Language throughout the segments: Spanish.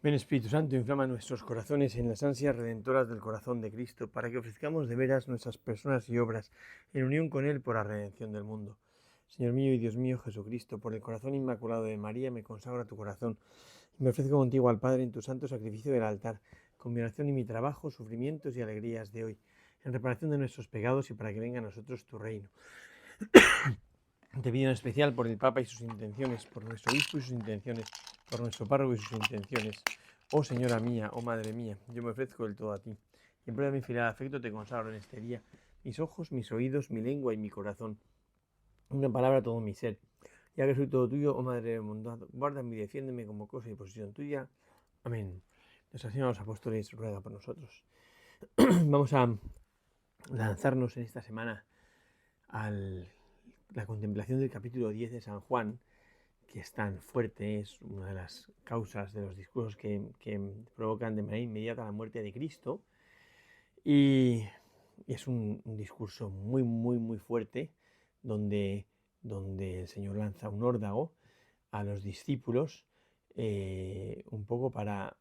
Ven Espíritu Santo, inflama nuestros corazones en las ansias redentoras del corazón de Cristo, para que ofrezcamos de veras nuestras personas y obras en unión con Él por la redención del mundo. Señor mío y Dios mío Jesucristo, por el corazón inmaculado de María me consagro a tu corazón y me ofrezco contigo al Padre en tu santo sacrificio del altar, con mi oración y mi trabajo, sufrimientos y alegrías de hoy, en reparación de nuestros pecados y para que venga a nosotros tu reino. Te pido en especial por el Papa y sus intenciones, por nuestro obispo y sus intenciones, por nuestro párroco y sus intenciones. Oh Señora mía, oh Madre mía, yo me ofrezco del todo a ti. Y en prueba de mi filial afecto te consagro en este día mis ojos, mis oídos, mi lengua y mi corazón. Una palabra, todo mi ser. Ya que soy todo tuyo, oh Madre de bondad, guárdame y defiéndeme como cosa y posesión tuya. Amén. Nuestra Señora de los Apóstoles ruega por nosotros. Vamos a lanzarnos en esta semana a la contemplación del capítulo 10 de San Juan, que es tan fuerte, es una de las causas de los discursos que provocan de manera inmediata la muerte de Cristo, y es un discurso muy fuerte, donde el Señor lanza un órdago a los discípulos, un poco para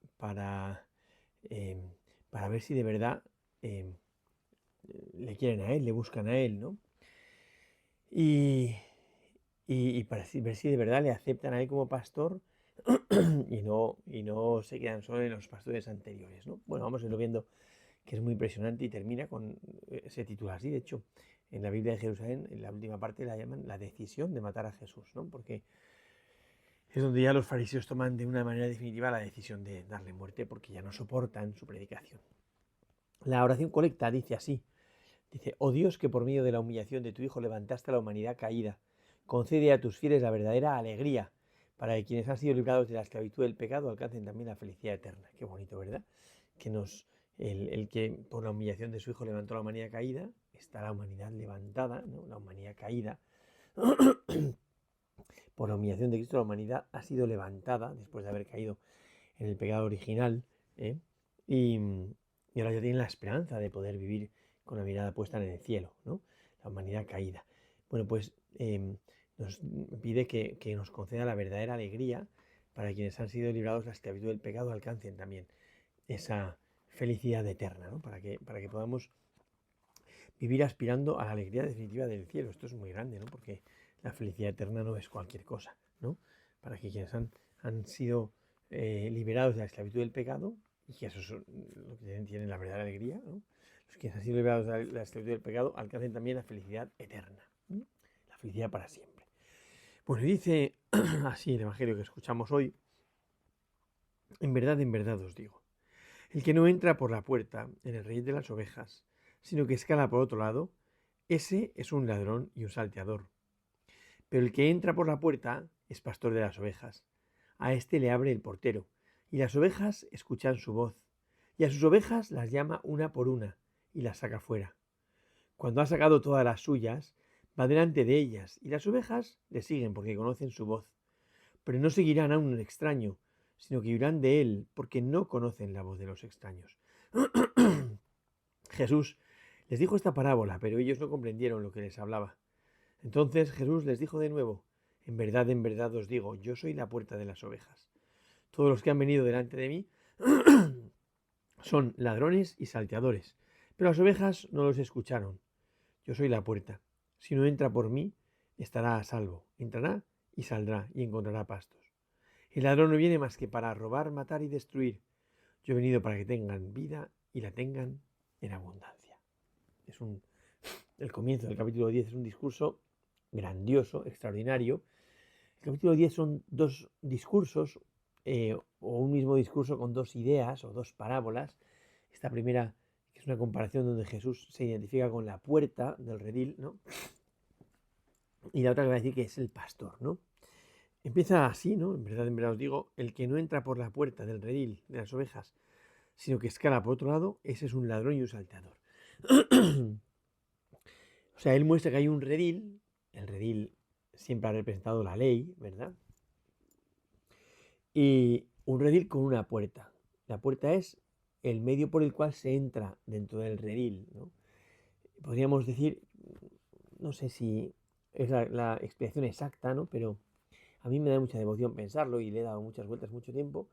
ver si de verdad le quieren a Él, le buscan a Él, ¿no? Y para ver si de verdad le aceptan a Él como pastor y no se quedan solo en los pastores anteriores, ¿no? Bueno, vamos a irlo viendo, que es muy impresionante y termina con, se titula así, de hecho, en la Biblia de Jerusalén, en la última parte la llaman la decisión de matar a Jesús, ¿no? Porque es donde ya los fariseos toman de una manera definitiva la decisión de darle muerte, porque ya no soportan su predicación. La oración colecta dice así, dice: oh Dios, que por medio de la humillación de tu Hijo levantaste a la humanidad caída, concede a tus fieles la verdadera alegría, para que quienes han sido librados de la esclavitud del pecado alcancen también la felicidad eterna. Qué bonito, ¿verdad? Que el que por la humillación de su Hijo levantó a la humanidad caída, está la humanidad levantada, ¿no? La humanidad caída. Por la humillación de Cristo la humanidad ha sido levantada después de haber caído en el pecado original, ¿eh? y, y ahora ya tienen la esperanza de poder vivir con la mirada puesta en el cielo, ¿no? La humanidad caída. Bueno, pues nos pide que nos conceda la verdadera alegría, para quienes han sido librados de la esclavitud del pecado alcancen también esa felicidad eterna, ¿no? Para que podamos vivir aspirando a la alegría definitiva del cielo. Esto es muy grande, ¿no? Porque la felicidad eterna no es cualquier cosa, ¿no? Para que quienes han sido liberados de la esclavitud del pecado, y que eso es lo que tienen la verdadera alegría, ¿no? Los que han sido liberados de la esclavitud del pecado alcancen también la felicidad eterna, ¿no? La felicidad para siempre. Bueno, dice así el Evangelio que escuchamos hoy: en verdad os digo, el que no entra por la puerta en el redil de las ovejas, sino que escala por otro lado, ese es un ladrón y un salteador. Pero el que entra por la puerta es pastor de las ovejas. A éste le abre el portero, y las ovejas escuchan su voz, y a sus ovejas las llama una por una, y las saca fuera. Cuando ha sacado todas las suyas, va delante de ellas, y las ovejas le siguen porque conocen su voz. Pero no seguirán a un extraño, sino que huirán de él, porque no conocen la voz de los extraños. Jesús les dijo esta parábola, pero ellos no comprendieron lo que les hablaba. Entonces Jesús les dijo de nuevo: en verdad os digo, yo soy la puerta de las ovejas. Todos los que han venido delante de mí son ladrones y salteadores, pero las ovejas no los escucharon. Yo soy la puerta. Si no entra por mí, estará a salvo. Entrará y saldrá y encontrará pastos. El ladrón no viene más que para robar, matar y destruir. Yo he venido para que tengan vida y la tengan en abundancia. El comienzo del capítulo 10 es un discurso grandioso, extraordinario. El capítulo 10 son dos discursos, o un mismo discurso con dos ideas o dos parábolas. Esta primera, que es una comparación donde Jesús se identifica con la puerta del redil, ¿no? Y la otra que va a decir que es el pastor, ¿no? Empieza así, ¿no? En verdad os digo, el que no entra por la puerta del redil de las ovejas, sino que escala por otro lado, ese es un ladrón y un salteador. O sea, él muestra que hay un redil. El redil siempre ha representado la ley, ¿verdad? Y un redil con una puerta. La puerta es el medio por el cual se entra dentro del redil, ¿no? Podríamos decir, no sé si es la explicación exacta, ¿no? Pero a mí me da mucha devoción pensarlo, y le he dado muchas vueltas mucho tiempo,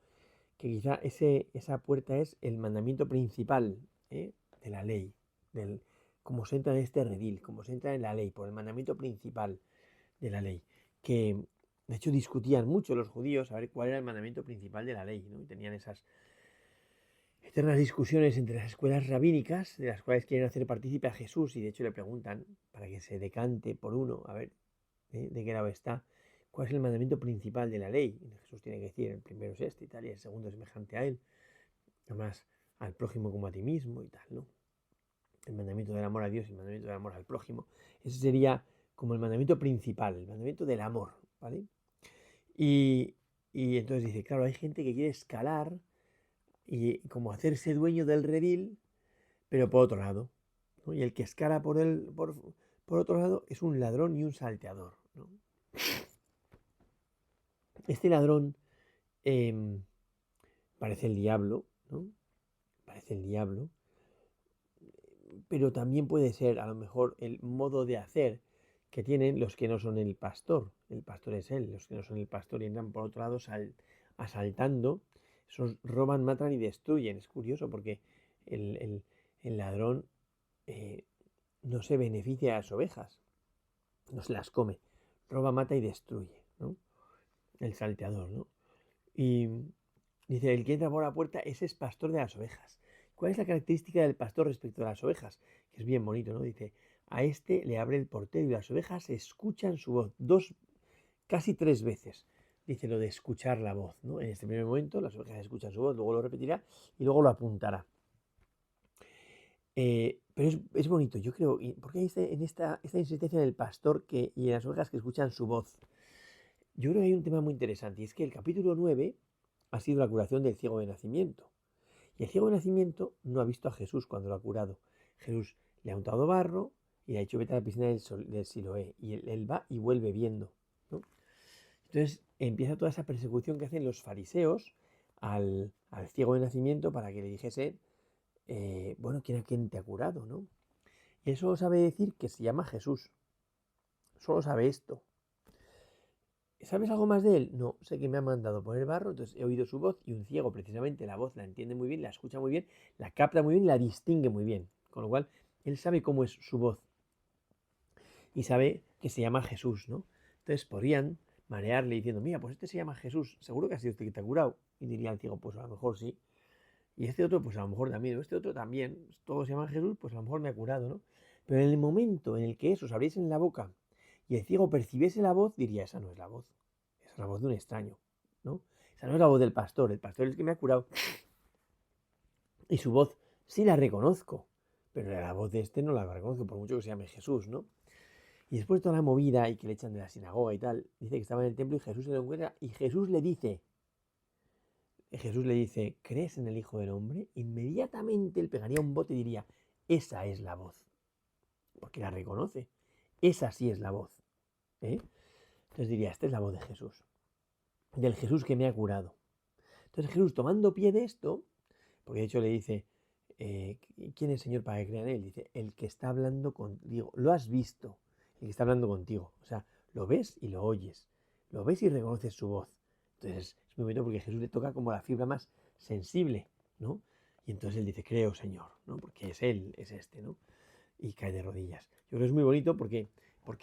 que quizá esa puerta es el mandamiento principal de la ley, cómo se entra en este redil, cómo se entra en la ley, por el mandamiento principal de la ley, que de hecho discutían mucho los judíos a ver cuál era el mandamiento principal de la ley, ¿no? Y tenían esas eternas discusiones entre las escuelas rabínicas, de las cuales quieren hacer partícipe a Jesús, y de hecho le preguntan para que se decante por uno, a ver de qué lado está, cuál es el mandamiento principal de la ley. Y Jesús tiene que decir, el primero es este y tal, y el segundo es semejante a él, además al prójimo como a ti mismo y tal, ¿no? El mandamiento del amor a Dios y el mandamiento del amor al prójimo. Ese sería como el mandamiento principal, el mandamiento del amor, ¿vale? Y entonces dice, claro, hay gente que quiere escalar y como hacerse dueño del redil, pero por otro lado, ¿no? Y el que escala por otro lado es un ladrón y un salteador, ¿no? Este ladrón parece el diablo, ¿no? Parece el diablo, pero también puede ser a lo mejor el modo de hacer que tienen los que no son el pastor es él, los que no son el pastor y entran por otro lado asaltando, esos roban, matan y destruyen. Es curioso porque el ladrón no se beneficia de las ovejas, no se las come, roba, mata y destruye, ¿no? El salteador, ¿no? Y dice, el que entra por la puerta, ese es pastor de las ovejas. ¿Cuál es la característica del pastor respecto a las ovejas? Que es bien bonito, ¿no? Dice, a este le abre el portero y las ovejas escuchan su voz. Casi 3 veces. Dice lo de escuchar la voz, ¿no? En este primer momento las ovejas escuchan su voz, luego lo repetirá y luego lo apuntará. Pero es bonito, yo creo, porque hay esta insistencia en el pastor y en las ovejas que escuchan su voz. Yo creo que hay un tema muy interesante, y es que el capítulo 9 ha sido la curación del ciego de nacimiento. Y el ciego de nacimiento no ha visto a Jesús cuando lo ha curado. Jesús le ha untado barro y le ha dicho vete a la piscina del Siloé. Y él va y vuelve viendo, ¿no? Entonces empieza toda esa persecución que hacen los fariseos al ciego de nacimiento para que le dijese, bueno, ¿quién te ha curado, no? Y eso sabe decir que se llama Jesús. Solo sabe esto. ¿Sabes algo más de él? No, sé que me ha mandado poner barro, entonces he oído su voz y un ciego precisamente la voz la entiende muy bien, la escucha muy bien, la capta muy bien y la distingue muy bien. Con lo cual, él sabe cómo es su voz y sabe que se llama Jesús, ¿no? Entonces podrían marearle diciendo, mira, pues este se llama Jesús, seguro que ha sido este que te ha curado. Y diría el ciego, pues a lo mejor sí. Y este otro, pues a lo mejor también, o este otro también, todos se llaman Jesús, pues a lo mejor me ha curado, ¿no? Pero en el momento en el que eso se abriese en la boca y el ciego percibiese la voz, diría, esa no es la voz, esa es la voz de un extraño, ¿no? Esa no es la voz del pastor, el pastor es el que me ha curado. Y su voz sí la reconozco, pero la voz de este no la reconozco, por mucho que se llame Jesús, ¿no? Y después de toda la movida y que le echan de la sinagoga y tal, dice que estaba en el templo y Jesús se lo encuentra y Jesús le dice, ¿crees en el Hijo del Hombre? Inmediatamente él pegaría un bote y diría, esa es la voz, porque la reconoce, esa sí es la voz, ¿eh? Entonces diría, esta es la voz de Jesús, del Jesús que me ha curado. Entonces Jesús, tomando pie de esto, porque de hecho le dice, ¿quién es el Señor para que crean en él? Dice, el que está hablando contigo, lo has visto, el que está hablando contigo, o sea, lo ves y lo oyes, lo ves y reconoces su voz. Entonces es muy bonito porque Jesús le toca como la fibra más sensible, ¿no? Y entonces él dice, creo, Señor, ¿no? Porque es él, es este, ¿no? Y cae de rodillas. Yo creo que es muy bonito porque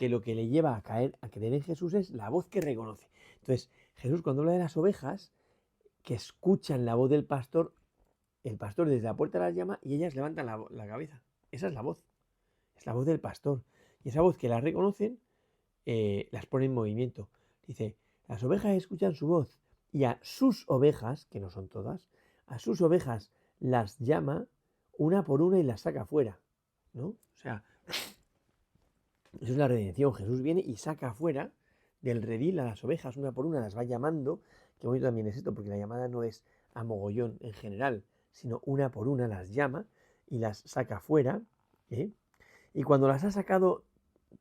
lo que le lleva a creer en Jesús es la voz que reconoce. Entonces, Jesús cuando habla de las ovejas, que escuchan la voz del pastor, el pastor desde la puerta las llama y ellas levantan la cabeza. Esa es la voz. Es la voz del pastor. Y esa voz que las reconocen, las pone en movimiento. Dice, las ovejas escuchan su voz y a sus ovejas, que no son todas, a sus ovejas las llama una por una y las saca fuera, ¿no? O sea, eso es la redención. Jesús viene y saca fuera del redil a las ovejas una por una, las va llamando. Qué bonito también es esto, porque la llamada no es a mogollón en general, sino una por una las llama y las saca fuera, ¿eh? Y cuando las ha sacado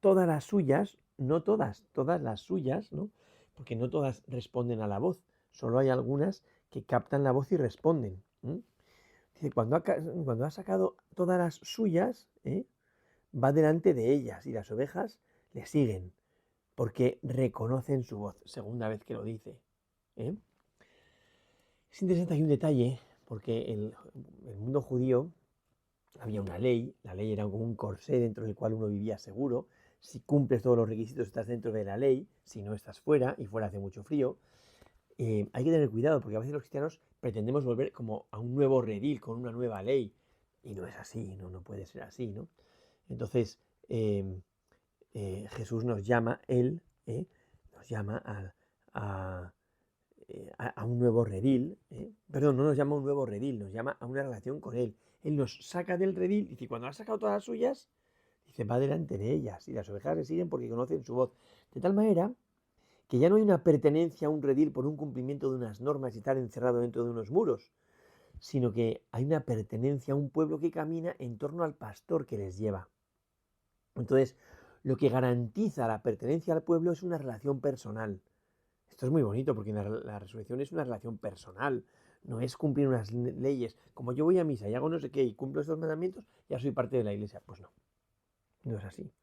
todas las suyas, no todas, todas las suyas, ¿no? Porque no todas responden a la voz, solo hay algunas que captan la voz y responden, ¿eh? Dice, cuando ha sacado todas las suyas, va delante de ellas y las ovejas le siguen, porque reconocen su voz, segunda vez que lo dice, ¿eh? Es interesante, hay un detalle, porque el mundo judío había una ley, la ley era como un corsé dentro del cual uno vivía seguro. Si cumples todos los requisitos estás dentro de la ley, si no estás fuera, y fuera hace mucho frío. Hay que tener cuidado, porque a veces los cristianos pretendemos volver como a un nuevo redil, con una nueva ley, y no es así, no puede ser así, ¿no? Entonces, Jesús nos llama, Él nos llama a un nuevo redil, perdón, no nos llama a un nuevo redil, nos llama a una relación con Él. Él nos saca del redil, dice, cuando ha sacado todas las suyas, dice, va delante de ellas, y las ovejas le siguen porque conocen su voz. De tal manera que ya no hay una pertenencia a un redil por un cumplimiento de unas normas y estar encerrado dentro de unos muros, sino que hay una pertenencia a un pueblo que camina en torno al pastor que les lleva. Entonces, lo que garantiza la pertenencia al pueblo es una relación personal. Esto es muy bonito porque la resurrección es una relación personal, no es cumplir unas leyes. Como yo voy a misa y hago no sé qué y cumplo estos mandamientos, ya soy parte de la iglesia. Pues no, no es así.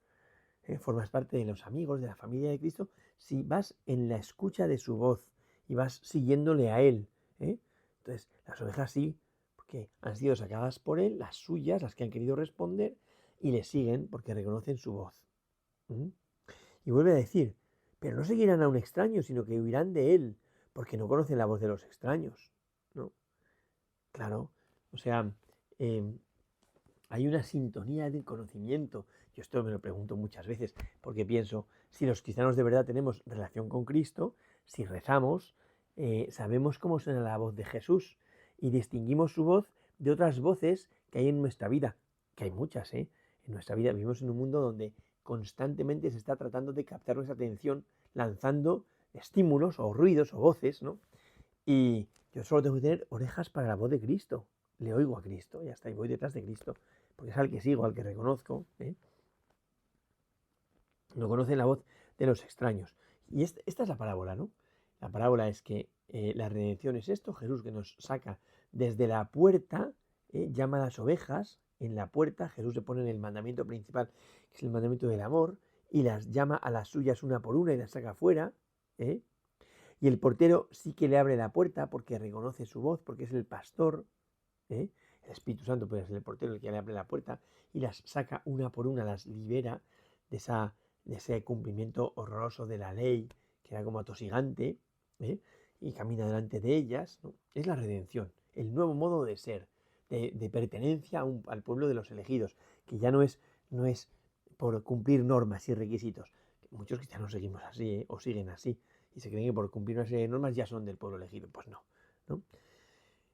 Formas parte de los amigos, de la familia de Cristo, si vas en la escucha de su voz y vas siguiéndole a Él. Entonces, las ovejas sí, porque han sido sacadas por Él, las suyas, las que han querido responder, y le siguen porque reconocen su voz. Y vuelve a decir, pero no seguirán a un extraño, sino que huirán de Él, porque no conocen la voz de los extraños. ¿No? Claro, o sea, eh, hay una sintonía del conocimiento. Yo esto me lo pregunto muchas veces, porque pienso, si los cristianos de verdad tenemos relación con Cristo, si rezamos, sabemos cómo suena la voz de Jesús y distinguimos su voz de otras voces que hay en nuestra vida, que hay muchas, ¿eh? En nuestra vida vivimos en un mundo donde constantemente se está tratando de captar nuestra atención, lanzando estímulos o ruidos o voces, ¿no? Y yo solo tengo que tener orejas para la voz de Cristo. Le oigo a Cristo, ya está, y voy detrás de Cristo, porque es al que sigo, al que reconozco. No conocen la voz de los extraños. Y esta es la parábola, ¿no? La parábola es que la redención es esto, Jesús que nos saca desde la puerta, llama a las ovejas, en la puerta Jesús se pone en el mandamiento principal, que es el mandamiento del amor, y las llama a las suyas una por una y las saca fuera, y el portero sí que le abre la puerta porque reconoce su voz, porque es el pastor, el Espíritu Santo puede ser el portero el que le abre la puerta y las saca una por una, las libera de, de ese cumplimiento horroroso de la ley, que era como atosigante, y camina delante de ellas, ¿no? Es la redención, el nuevo modo de ser, de pertenencia al pueblo de los elegidos, que ya no es por cumplir normas y requisitos. Muchos cristianos seguimos así, o siguen así, y se creen que por cumplir una serie de normas ya son del pueblo elegido. Pues no, ¿no?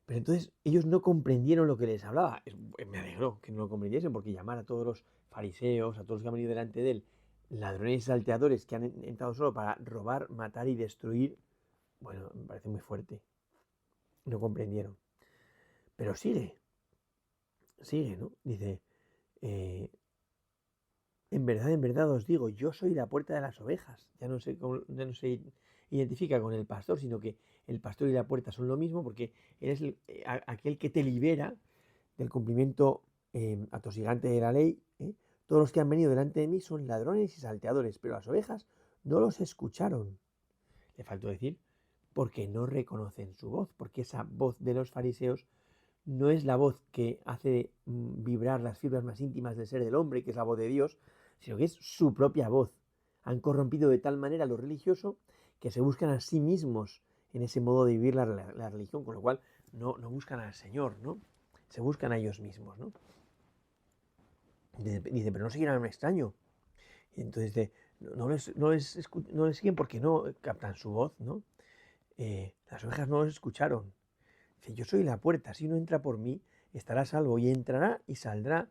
Pero entonces ellos no comprendieron lo que les hablaba. Me alegró que no lo comprendiesen, porque llamar a todos los fariseos, a todos los que han venido delante de él, ladrones y salteadores que han entrado solo para robar, matar y destruir, bueno, me parece muy fuerte. No comprendieron. Pero sigue, ¿no? Dice, eh, en verdad os digo, yo soy la puerta de las ovejas. Ya no se identifica con el pastor, sino que el pastor y la puerta son lo mismo, porque él es aquel que te libera del cumplimiento atosigante de la ley. Todos los que han venido delante de mí son ladrones y salteadores, pero las ovejas no los escucharon. Le faltó decir, porque no reconocen su voz, porque esa voz de los fariseos no es la voz que hace vibrar las fibras más íntimas del ser del hombre, que es la voz de Dios, sino que es su propia voz. Han corrompido de tal manera lo religioso que se buscan a sí mismos en ese modo de vivir la religión, con lo cual no buscan al Señor, ¿no? Se buscan a ellos mismos, ¿no? Dice, pero no seguirán a un extraño. Y entonces dice, no les siguen porque no captan su voz, ¿no? Las ovejas no los escucharon. Dice, yo soy la puerta, si uno entra por mí, estará a salvo y entrará y saldrá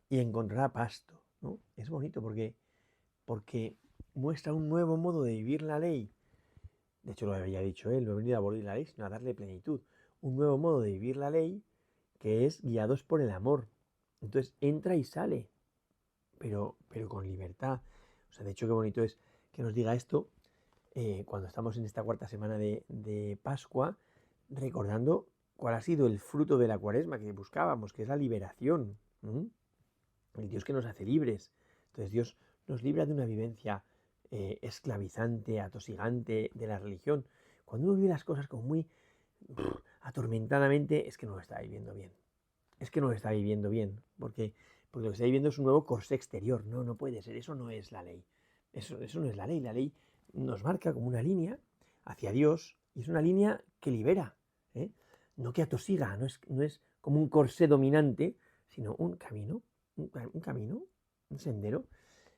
y encontrará pasto, ¿no? Es bonito porque muestra un nuevo modo de vivir la ley. De hecho, lo había dicho él, no he venido a abolir la ley, sino a darle plenitud. Un nuevo modo de vivir la ley que es guiados por el amor. Entonces entra y sale, pero con libertad. O sea, de hecho, qué bonito es que nos diga esto cuando estamos en esta cuarta semana de Pascua, recordando cuál ha sido el fruto de la cuaresma que buscábamos, que es la liberación. El Dios que nos hace libres. Entonces Dios nos libra de una vivencia esclavizante, atosigante de la religión. Cuando uno vive las cosas como muy atormentadamente, es que no lo está viviendo bien. Es que no lo está viviendo bien, porque lo que está viviendo es un nuevo corsé exterior. No, no puede ser, eso no es la ley. Eso no es la ley. La ley nos marca como una línea hacia Dios y es una línea que libera, ¿eh? No que atosiga, no es como un corsé dominante, sino un camino, un sendero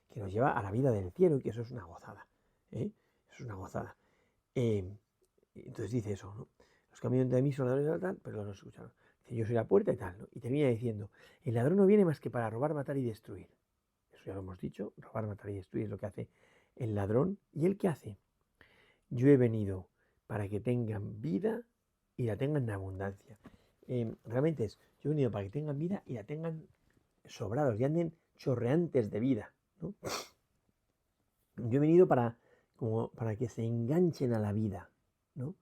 que nos lleva a la vida del cielo y que eso es una gozada, ¿eh? Eso es una gozada. Eh, entonces dice eso, ¿no? Los caminos de mí son ladrones y tal, pero no escucharon. Dice, yo soy la puerta y tal, ¿no? Y termina diciendo, el ladrón no viene más que para robar, matar y destruir. Eso ya lo hemos dicho, robar, matar y destruir es lo que hace el ladrón. ¿Y él qué hace? Yo he venido para que tengan vida y la tengan en abundancia. Realmente es, yo he venido para que tengan vida y la tengan sobrados y anden chorreantes de vida, ¿no? Yo he venido para que se enganchen a la vida, ¿no?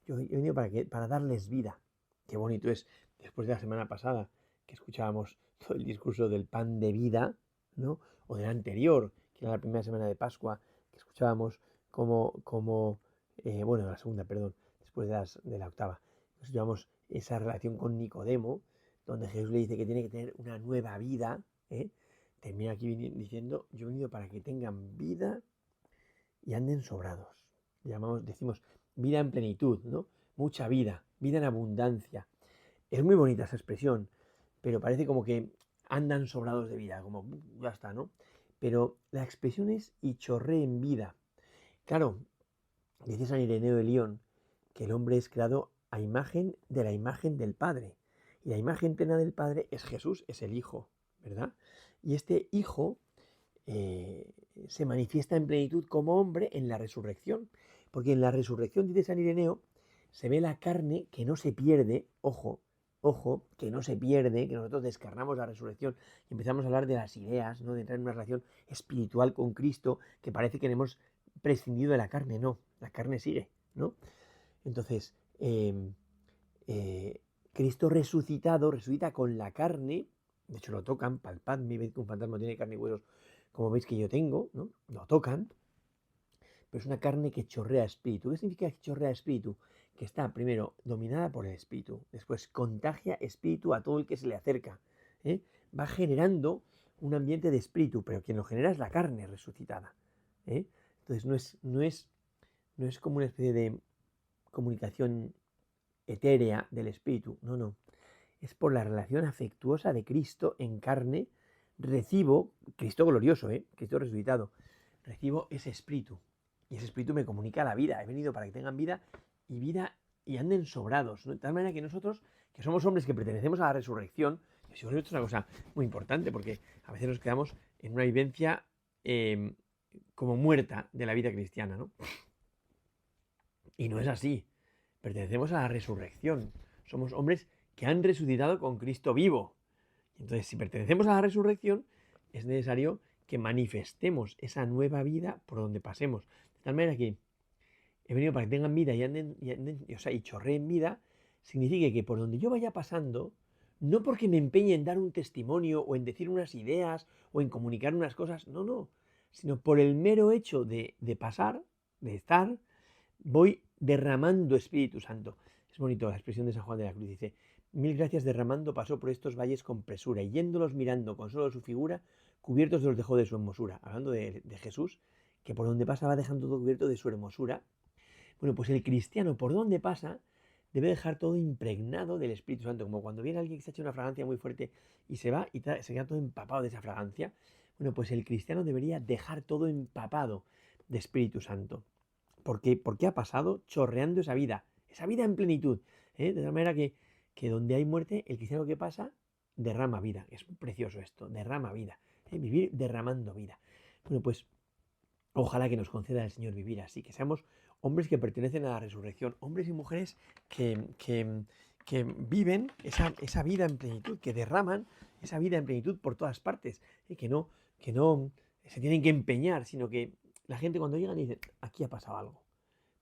Yo he venido para darles vida. Qué bonito es, después de la semana pasada, que escuchábamos todo el discurso del pan de vida, ¿no? O del anterior, que era la primera semana de Pascua, que escuchábamos bueno, la segunda, perdón, después de la octava, escuchábamos esa relación con Nicodemo, donde Jesús le dice que tiene que tener una nueva vida, ¿eh? Termina aquí diciendo, yo he venido para que tengan vida y anden sobrados. Decimos vida en plenitud, ¿no? Mucha vida, vida en abundancia. Es muy bonita esa expresión, pero parece como que andan sobrados de vida, como ya está, ¿no? Pero la expresión es y chorré en vida. Claro, dice San Ireneo de León que el hombre es creado a imagen de la imagen del Padre. Y la imagen plena del Padre es Jesús, es el Hijo, ¿verdad? Y este Hijo se manifiesta en plenitud como hombre en la resurrección. Porque en la resurrección, dice San Ireneo, se ve la carne que no se pierde, ojo, que no se pierde, que nosotros descarnamos la resurrección y empezamos a hablar de las ideas, ¿no? De entrar en una relación espiritual con Cristo, que parece que hemos prescindido de la carne. No, la carne sigue, ¿no? Entonces, Cristo resucitado resucita con la carne, de hecho lo tocan, palpadme, veis que un fantasma tiene carne y huesos, como veis que yo tengo, ¿no? Lo tocan, pero es una carne que chorrea espíritu. ¿Qué significa que chorrea espíritu? Que está primero dominada por el espíritu, después contagia espíritu a todo el que se le acerca, ¿eh? Va generando un ambiente de espíritu, pero quien lo genera es la carne resucitada, ¿eh? Entonces no es como una especie de comunicación etérea del espíritu, no. Es por la relación afectuosa de Cristo en carne, recibo, Cristo glorioso, Cristo resucitado, recibo ese espíritu. Y ese espíritu me comunica la vida. He venido para que tengan vida y anden sobrados, ¿no? De tal manera que nosotros, que somos hombres que pertenecemos a la resurrección, esto es una cosa muy importante, porque a veces nos quedamos en una vivencia como muerta de la vida cristiana, ¿no? Y no es así. Pertenecemos a la resurrección. Somos hombres que han resucitado con Cristo vivo. Entonces, si pertenecemos a la resurrección, es necesario que manifestemos esa nueva vida por donde pasemos. De tal manera que he venido para que tengan vida y chorreen vida, significa que por donde yo vaya pasando, no porque me empeñe en dar un testimonio o en decir unas ideas o en comunicar unas cosas, no, sino por el mero hecho de pasar, de estar, voy derramando Espíritu Santo. Es bonito la expresión de San Juan de la Cruz. Dice, mil gracias derramando pasó por estos valles con presura, y yéndolos mirando con solo su figura, cubiertos los dejó de su hermosura. Hablando de Jesús, que por donde pasa va dejando todo cubierto de su hermosura. Bueno, pues el cristiano por donde pasa debe dejar todo impregnado del Espíritu Santo, como cuando viene alguien que se ha hecho una fragancia muy fuerte y se va y se queda todo empapado de esa fragancia. Bueno, pues el cristiano debería dejar todo empapado de Espíritu Santo. Porque ha pasado chorreando esa vida en plenitud, ¿eh? De tal manera que donde hay muerte, el cristiano que pasa derrama vida. Es precioso esto, derrama vida, ¿eh? Vivir derramando vida. Bueno, pues ojalá que nos conceda el Señor vivir así, que seamos hombres que pertenecen a la resurrección, hombres y mujeres que viven esa vida en plenitud, que derraman esa vida en plenitud por todas partes, ¿eh? Que no se tienen que empeñar, sino que la gente cuando llega dice, aquí ha pasado algo,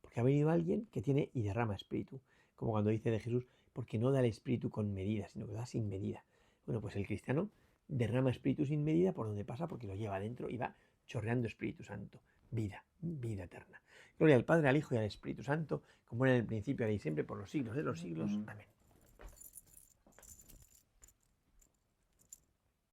porque ha venido alguien que tiene y derrama espíritu, como cuando dice de Jesús, porque no da el espíritu con medida, sino que da sin medida. Bueno, pues el cristiano derrama espíritu sin medida por donde pasa porque lo lleva adentro y va chorreando Espíritu Santo, vida eterna. Gloria al Padre, al Hijo y al Espíritu Santo, como era en el principio, ahora y siempre, por los siglos de los siglos. Amén.